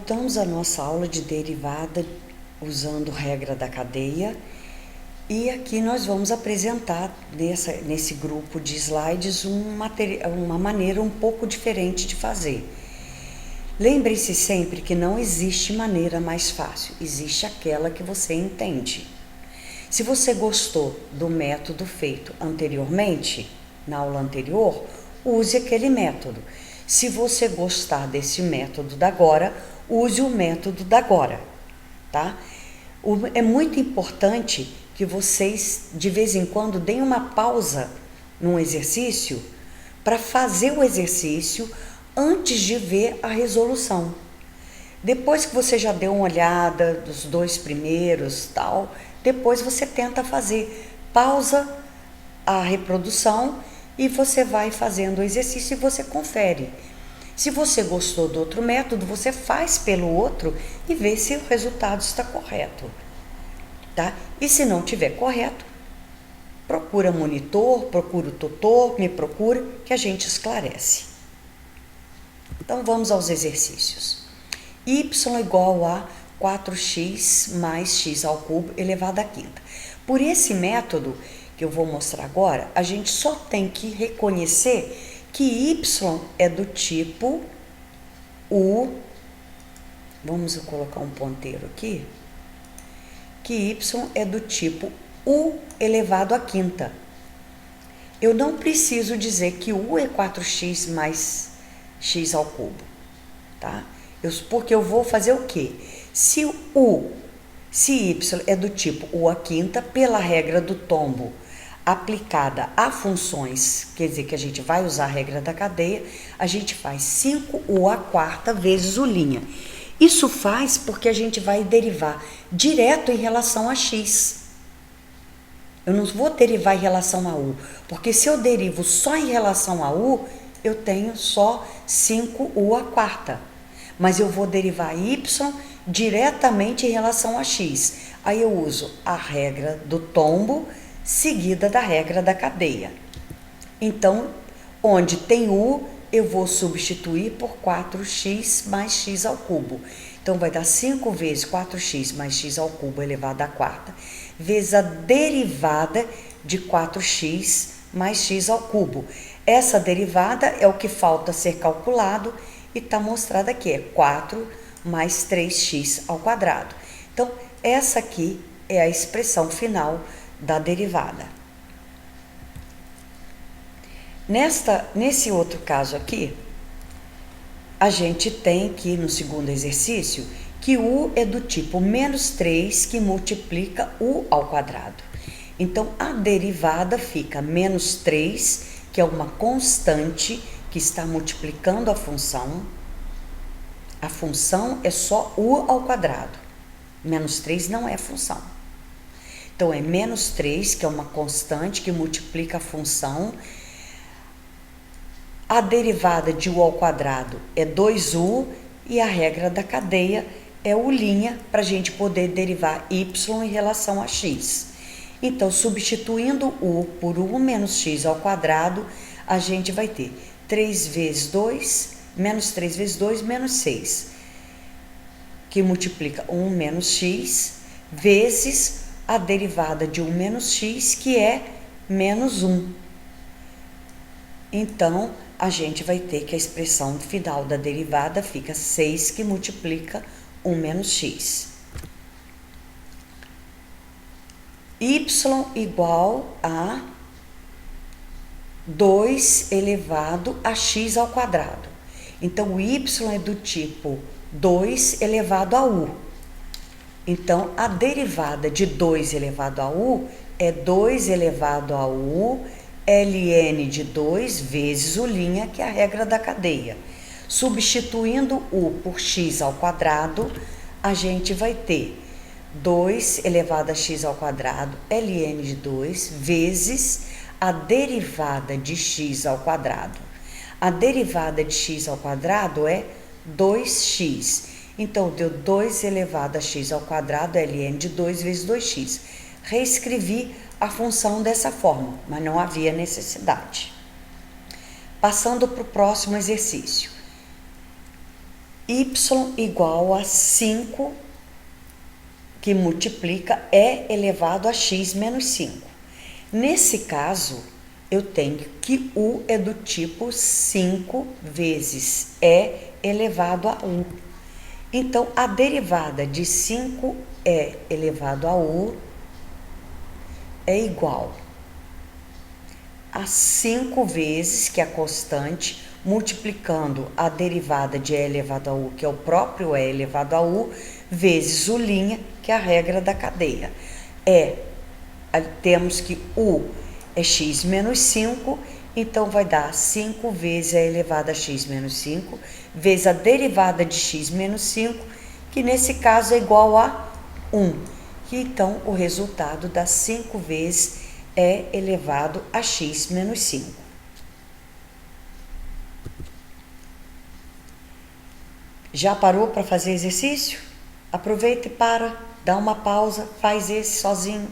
Voltamos à nossa aula de derivada usando regra da cadeia, e aqui nós vamos apresentar nesse grupo de slides uma maneira um pouco diferente de fazer. Lembre-se sempre que não existe maneira mais fácil, existe aquela que você entende. Se você gostou do método feito anteriormente, na aula anterior, use aquele método. Se você gostar desse método da agora, use o método da agora, tá? É muito importante que vocês, de vez em quando, deem uma pausa num exercício para fazer o exercício antes de ver a resolução. Depois que você já deu uma olhada dos dois primeiros, tal, depois você tenta fazer, pausa a reprodução e você vai fazendo o exercício e você confere. Se você gostou do outro método, você faz pelo outro e vê se o resultado está correto, tá? E se não estiver correto, procura monitor, procura o tutor, me procura, que a gente esclarece. Então vamos aos exercícios. Y igual a 4x mais x ao cubo elevado à quinta. Por esse método que eu vou mostrar agora, a gente só tem que reconhecer que y é do tipo u, vamos colocar um ponteiro aqui, que y é do tipo u elevado à quinta. Eu não preciso dizer que u é 4x mais x ao cubo, tá? Porque eu vou fazer o quê? Se y é do tipo u à quinta, pela regra do tombo aplicada a funções, quer dizer que a gente vai usar a regra da cadeia, a gente faz 5u à quarta vezes u'. Isso faz porque a gente vai derivar direto em relação a x. Eu não vou derivar em relação a u, porque se eu derivo só em relação a u, eu tenho só 5u à quarta. Mas eu vou derivar y diretamente em relação a x. Aí eu uso a regra do tombo, seguida da regra da cadeia. Então, onde tem u, eu vou substituir por 4x mais x ao cubo. Então, vai dar 5 vezes 4x mais x ao cubo elevado à quarta, vezes a derivada de 4x mais x ao cubo. Essa derivada é o que falta ser calculado e está mostrada aqui, é 4 mais 3x ao quadrado. Então, essa aqui é a expressão final da derivada. Nesse outro caso aqui, a gente tem que, no segundo exercício, que u é do tipo menos 3 que multiplica u ao quadrado. Então, a derivada fica menos 3, que é uma constante que está multiplicando a função. A função é só u ao quadrado. Menos 3 não é função. Então, é menos 3, que é uma constante que multiplica a função. A derivada de u ao quadrado é 2u e a regra da cadeia é u', para a gente poder derivar y em relação a x. Então, substituindo u por u menos x ao quadrado, a gente vai ter 3 vezes 2, menos 3 vezes 2, menos 6, que multiplica 1 menos x, vezes a derivada de 1 menos x, que é menos 1. Então, a gente vai ter que a expressão final da derivada fica 6, que multiplica 1 menos x. Y igual a 2 elevado a x ao quadrado. Então, o y é do tipo 2 elevado a u. Então, a derivada de 2 elevado a u é 2 elevado a u ln de 2 vezes u', que é a regra da cadeia. Substituindo u por x ao quadrado, a gente vai ter 2 elevado a x ao quadrado ln de 2 vezes a derivada de x ao quadrado. A derivada de x ao quadrado é 2x. Então, deu 2 elevado a x ao quadrado, ln de 2 vezes 2x. Reescrevi a função dessa forma, mas não havia necessidade. Passando para o próximo exercício. y igual a 5, que multiplica e elevado a x menos 5. Nesse caso, eu tenho que u é do tipo 5 vezes e elevado a u. Então, a derivada de 5e elevado a u é igual a 5 vezes, que é a constante, multiplicando a derivada de e elevado a u, que é o próprio e elevado a u, vezes u', que é a regra da cadeia. Temos que u é x menos 5, então vai dar 5 vezes e elevado a x menos 5, vezes a derivada de x menos 5, que nesse caso é igual a 1. E então o resultado dá 5 vezes e elevado a x menos 5. Já parou para fazer exercício? Aproveita e para, dá uma pausa, faz esse sozinho.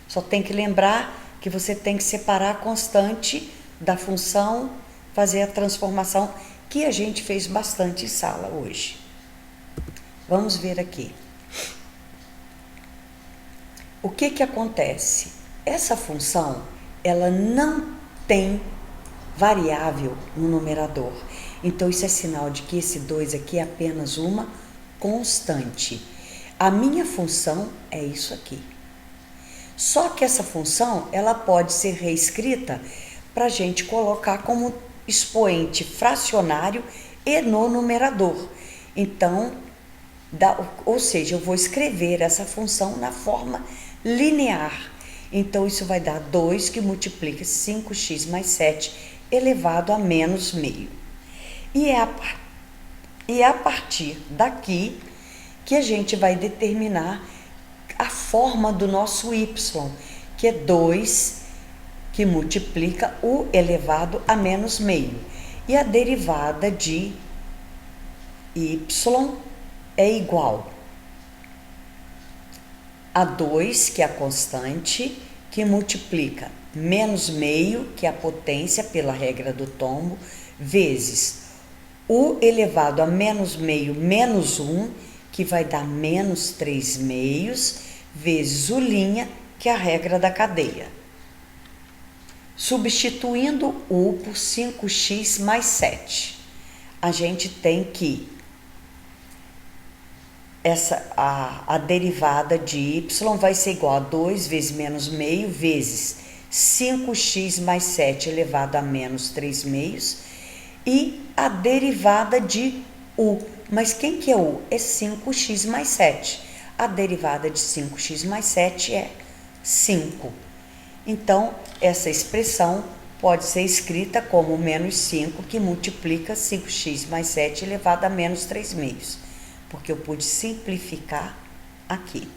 Só tem que lembrar que você tem que separar a constante da função, fazer a transformação, que a gente fez bastante em sala hoje. Vamos ver aqui. O que acontece? Essa função, ela não tem variável no numerador. Então, isso é sinal de que esse 2 aqui é apenas uma constante. A minha função é isso aqui. Só que essa função, ela pode ser reescrita para a gente colocar como expoente fracionário e no numerador. Então, ou seja, eu vou escrever essa função na forma linear. Então, isso vai dar 2 que multiplica 5x mais 7 elevado a menos meio. E é a partir daqui que a gente vai determinar a forma do nosso y, que é 2 que multiplica u elevado a menos meio. E a derivada de y é igual a 2, que é a constante, que multiplica menos meio, que é a potência pela regra do tombo, vezes u elevado a menos meio menos 1, que vai dar menos 3 meios, vezes u', que é a regra da cadeia. Substituindo u por 5x mais 7, a gente tem que a derivada de y vai ser igual a 2 vezes menos meio, vezes 5x mais 7 elevado a menos 3 meios, e a derivada de u. Mas quem que é u? É 5x mais 7. A derivada de 5x mais 7 é 5. Então, essa expressão pode ser escrita como menos 5, que multiplica 5x mais 7 elevado a menos 3 meios, porque eu pude simplificar aqui.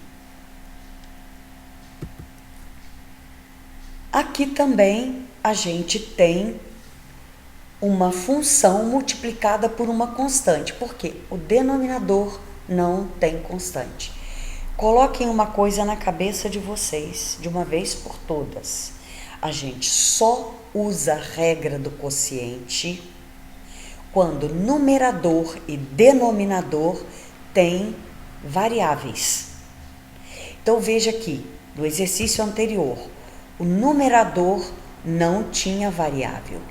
Aqui também a gente tem uma função multiplicada por uma constante, porque o denominador não tem constante. Coloquem uma coisa na cabeça de vocês, de uma vez por todas. A gente só usa a regra do quociente quando numerador e denominador têm variáveis. Então, veja aqui, no exercício anterior, o numerador não tinha variável.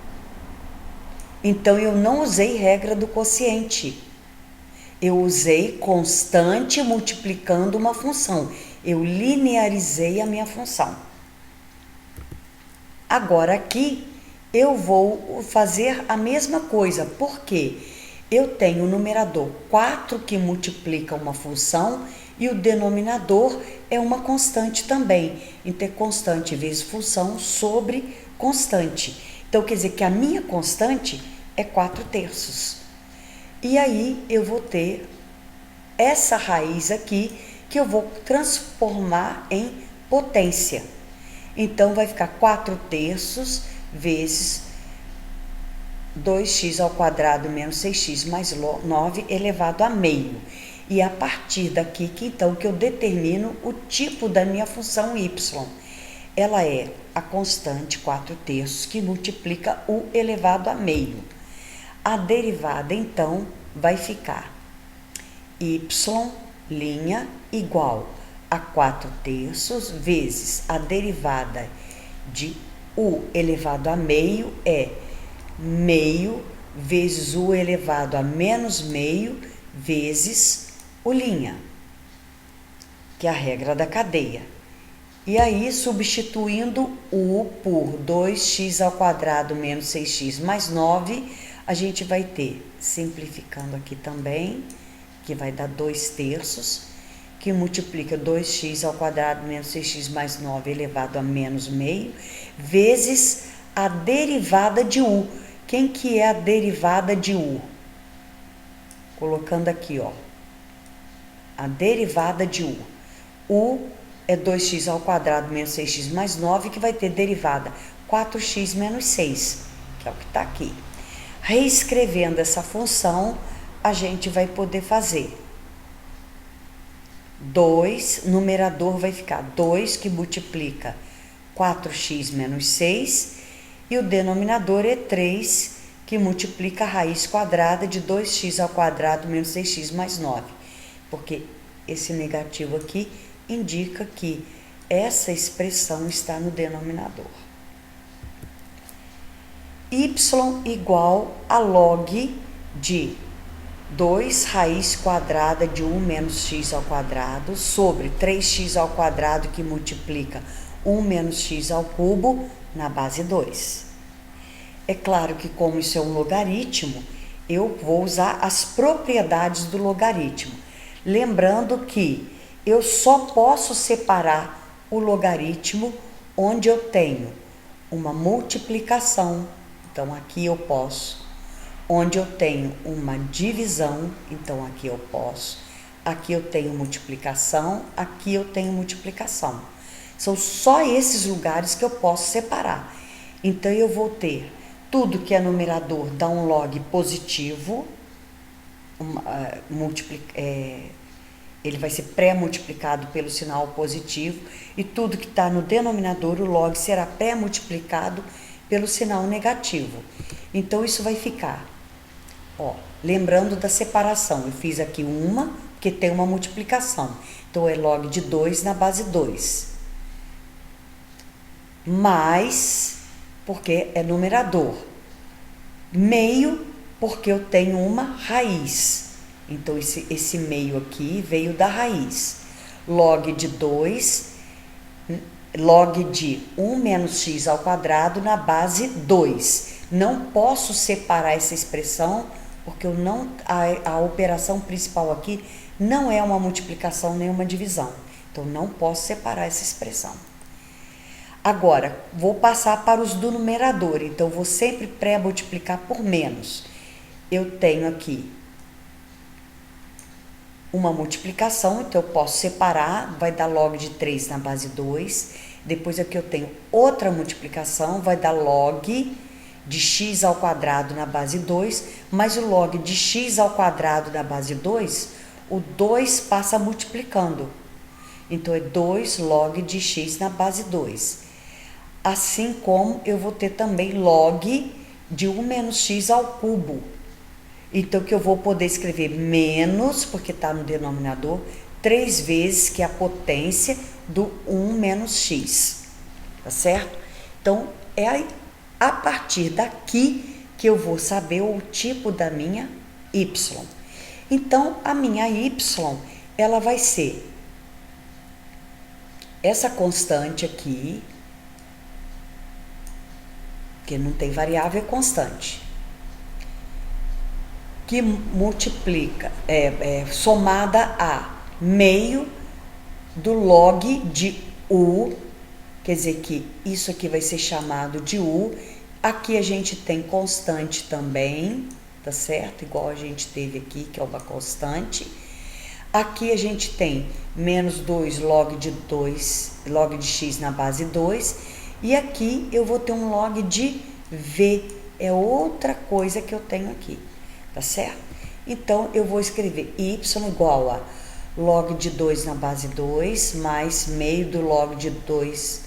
Então, eu não usei regra do quociente. Eu usei constante multiplicando uma função. Eu linearizei a minha função. Agora, aqui, eu vou fazer a mesma coisa. Por quê? Eu tenho o numerador 4 que multiplica uma função e o denominador é uma constante também. Então, constante vezes função sobre constante. Então, quer dizer que a minha constante é 4/3. E aí, eu vou ter essa raiz aqui, que eu vou transformar em potência. Então, vai ficar 4/3 vezes 2x ao quadrado menos 6x mais 9 elevado a meio. E a partir daqui, então, que eu determino o tipo da minha função y. Ela é a constante 4/3 que multiplica u elevado a meio. A derivada, então, vai ficar y' igual a 4/3 vezes a derivada de u elevado a meio é meio vezes u elevado a menos meio vezes o', que é a regra da cadeia. E aí, substituindo u por 2x² menos 6x mais 9, a gente vai ter, simplificando aqui também, que vai dar 2/3, que multiplica 2x² menos 6x mais 9 elevado a menos meio, vezes a derivada de u. Quem que é a derivada de u? Colocando aqui, ó, a derivada de u. U é 2x² menos 6x mais 9, que vai ter derivada 4x menos 6, que é o que está aqui. Reescrevendo essa função, a gente vai poder fazer 2, numerador vai ficar 2, que multiplica 4x menos 6, e o denominador é 3, que multiplica a raiz quadrada de 2x² menos 6x mais 9, porque esse negativo aqui indica que essa expressão está no denominador. Y igual a log de 2 raiz quadrada de 1 menos x² sobre 3x², que multiplica 1 menos x³ na base 2. É claro que, como isso é um logaritmo, eu vou usar as propriedades do logaritmo. Lembrando que eu só posso separar o logaritmo onde eu tenho uma multiplicação, então aqui eu posso. Onde eu tenho uma divisão, então aqui eu posso. Aqui eu tenho multiplicação, aqui eu tenho multiplicação. São só esses lugares que eu posso separar. Então eu vou ter tudo que é numerador dá um log positivo, ele vai ser pré-multiplicado pelo sinal positivo, e tudo que está no denominador, o log, será pré-multiplicado pelo sinal negativo. Então isso vai ficar, ó, lembrando da separação, eu fiz aqui uma, porque tem uma multiplicação, então é log de 2 na base 2, mais, porque é numerador, meio, porque eu tenho uma raiz, então esse meio aqui veio da raiz, log de 2, log de 1 menos x² na base 2. Não posso separar essa expressão, porque eu não, a operação principal aqui não é uma multiplicação nem uma divisão. Então, não posso separar essa expressão. Agora, vou passar para os do numerador. Então, vou sempre pré-multiplicar por menos. Eu tenho aqui uma multiplicação, então eu posso separar, vai dar log de 3 na base 2. Depois aqui eu tenho outra multiplicação, vai dar log de x² na base 2, mas o log de x² na base 2, o 2 passa multiplicando. Então, é 2 log de x na base 2. Assim como eu vou ter também log de 1 menos x². Então, que eu vou poder escrever menos, porque está no denominador, 3 vezes, que é a potência do 1 menos x. Tá certo? Então, é a partir daqui que eu vou saber o tipo da minha y. Então, a minha y, ela vai ser essa constante aqui, que não tem variável, é constante, que multiplica, somada a meio do log de u, quer dizer que isso aqui vai ser chamado de u. Aqui a gente tem constante também, tá certo? Igual a gente teve aqui, que é uma constante. Aqui a gente tem menos 2 log de 2, log de x na base 2. E aqui eu vou ter um log de v, é outra coisa que eu tenho aqui, tá certo? Então, eu vou escrever y igual a log de 2 na base 2, mais meio do log de 2,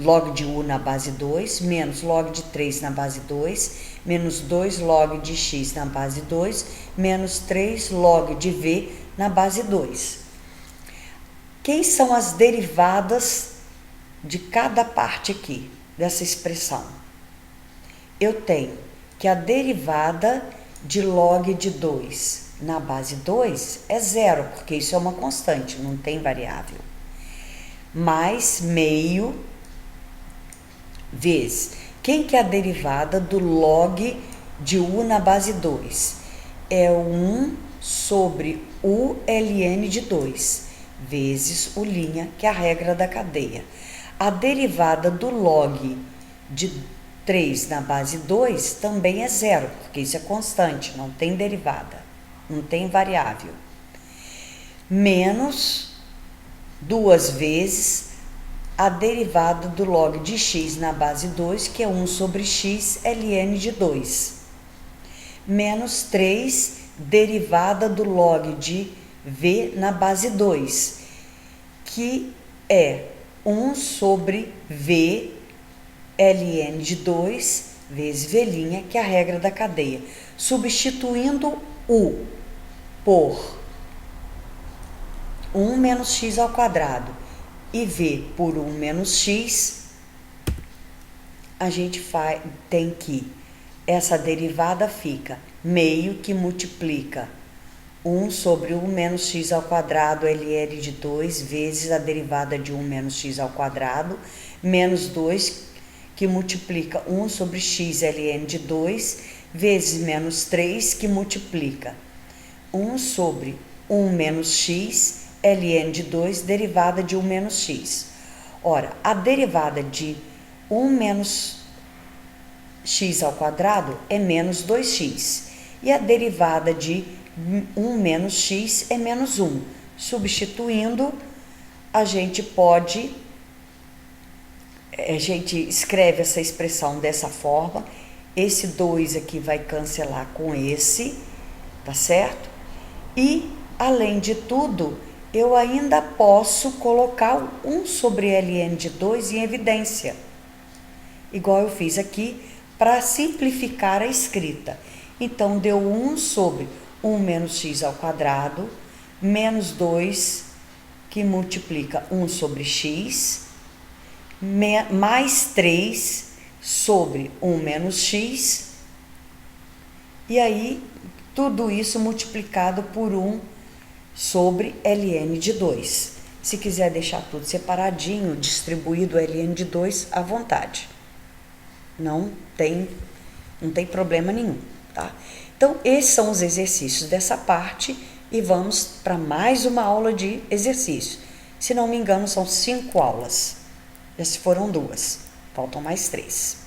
log de u na base 2, menos log de 3 na base 2, menos 2 log de x na base 2, menos 3 log de v na base 2. Quem são as derivadas de cada parte aqui, dessa expressão? Eu tenho que a derivada de log de 2 na base 2 é zero, porque isso é uma constante, não tem variável. Mais meio vezes. Quem que é a derivada do log de u na base 2? É o 1 sobre u ln de 2, vezes u', que é a regra da cadeia. A derivada do log de 3 na base 2 também é zero, porque isso é constante, não tem derivada, não tem variável. Menos 2 vezes a derivada do log de x na base 2, que é 1 sobre x ln de 2. Menos 3, derivada do log de v na base 2, que é 1 sobre v ln de 2 vezes v', que é a regra da cadeia. Substituindo u por 1 menos x ao quadrado e v por 1 menos x, a gente tem que essa derivada fica meio que multiplica 1 sobre 1 menos x ao quadrado ln de 2 vezes a derivada de 1 menos x ao quadrado, menos 2 que multiplica 1 sobre x ln de 2 vezes menos 3 que multiplica 1 sobre 1 menos x ln de 2 derivada de 1 menos x. Ora, a derivada de 1 menos x ao quadrado é menos 2x. E a derivada de 1 menos x é menos 1. Substituindo, a gente escreve essa expressão dessa forma. Esse 2 aqui vai cancelar com esse, tá certo? E, além de tudo, eu ainda posso colocar o 1 sobre ln de 2 em evidência, igual eu fiz aqui, para simplificar a escrita. Então, deu 1 sobre 1 menos x ao quadrado, menos 2, que multiplica 1 sobre x, mais 3 sobre 1 menos x, e aí tudo isso multiplicado por 1 sobre ln de 2. Se quiser deixar tudo separadinho, distribuído ln de 2, à vontade. Não tem problema nenhum, tá? Então, esses são os exercícios dessa parte e vamos para mais uma aula de exercício. Se não me engano, são 5 aulas. Já se foram 2, faltam mais 3.